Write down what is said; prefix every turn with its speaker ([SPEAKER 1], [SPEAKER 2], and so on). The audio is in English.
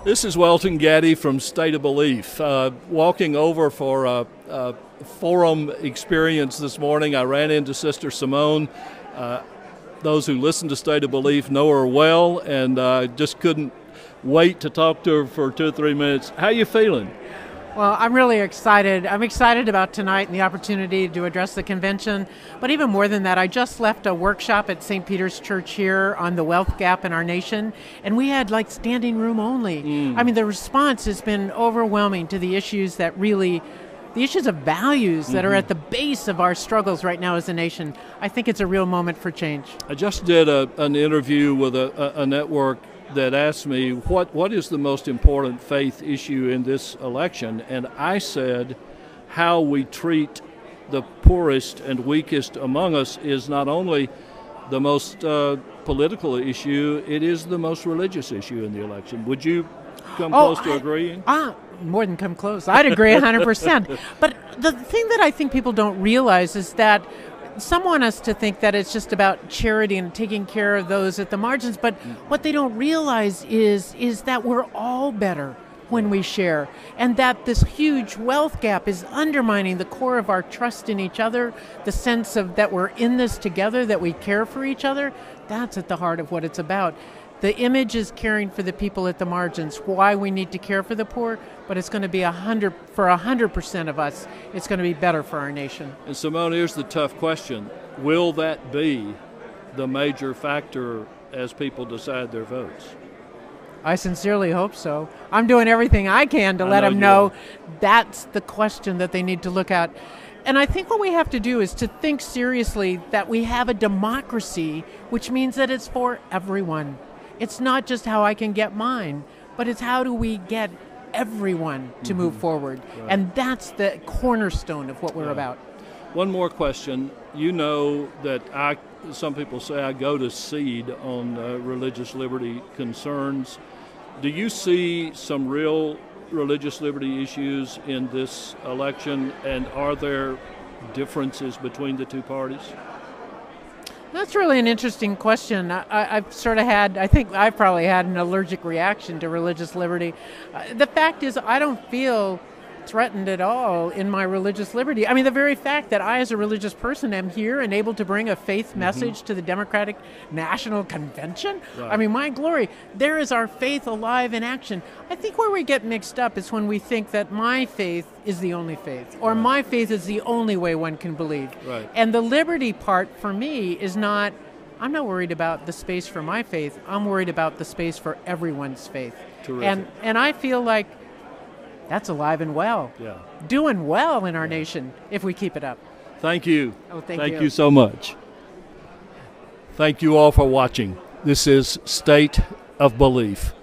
[SPEAKER 1] This is Welton Gaddy from State of Belief. Walking over for a forum experience this morning, I ran into Sister Simone. Those who listen to State of Belief know her well, and I just couldn't wait to talk to her for 2 or 3 minutes. How you feeling?
[SPEAKER 2] Well, I'm really excited. I'm excited about tonight and the opportunity to address the convention. But even more than that, I just left a workshop at St. Peter's Church here on the wealth gap in our nation, and we had like standing room only. I mean, the response has been overwhelming to the issues that really, the issues of values that are at the base of our struggles right now as a nation. I think it's a real moment for change.
[SPEAKER 1] I just did an interview with a network that asked me what is the most important faith issue in this election, and I said how we treat the poorest and weakest among us is not only the most political issue, it is the most religious issue in the election. Would you come close to agreeing?
[SPEAKER 2] More than come close. I'd agree 100%. But the thing that I think people don't realize is that some want us to think that it's just about charity and taking care of those at the margins, but what they don't realize is that we're all better when we share, and that this huge wealth gap is undermining the core of our trust in each other, the sense of that we're in this together, that we care for each other. That's at the heart of what it's about. The image is caring for the people at the margins, why we need to care for the poor, but it's going to be 100% of us, it's going to be better for our nation.
[SPEAKER 1] And Simone, here's the tough question. Will that be the major factor as people decide their votes?
[SPEAKER 2] I sincerely hope so. I'm doing everything I can to let them know that's the question that they need to look at. And I think what we have to do is to think seriously that we have a democracy, which means that it's for everyone. It's not just how I can get mine, but it's how do we get everyone to move forward. Right. And that's the cornerstone of what we're about.
[SPEAKER 1] One more question. You know that some people say I go to seed on religious liberty concerns. Do you see some real religious liberty issues in this election, and are there differences between the two parties?
[SPEAKER 2] That's really an interesting question. I've sort of had, I think I've probably had an allergic reaction to religious liberty. The fact is, I don't feel threatened at all in my religious liberty. I mean, the very fact that I, as a religious person, am here and able to bring a faith message to the Democratic National Convention. Right. I mean, my glory, there is our faith alive in action. I think where we get mixed up is when we think that my faith is the only faith, or my faith is the only way one can believe.
[SPEAKER 1] Right.
[SPEAKER 2] And the liberty part for me is not, I'm not worried about the space for my faith. I'm worried about the space for everyone's faith.
[SPEAKER 1] Terrific.
[SPEAKER 2] And I feel like that's alive and well.
[SPEAKER 1] Yeah.
[SPEAKER 2] Doing well in our nation if we keep it up.
[SPEAKER 1] Thank you.
[SPEAKER 2] Oh, thank you.
[SPEAKER 1] You so much. Thank you all for watching. This is State of Belief.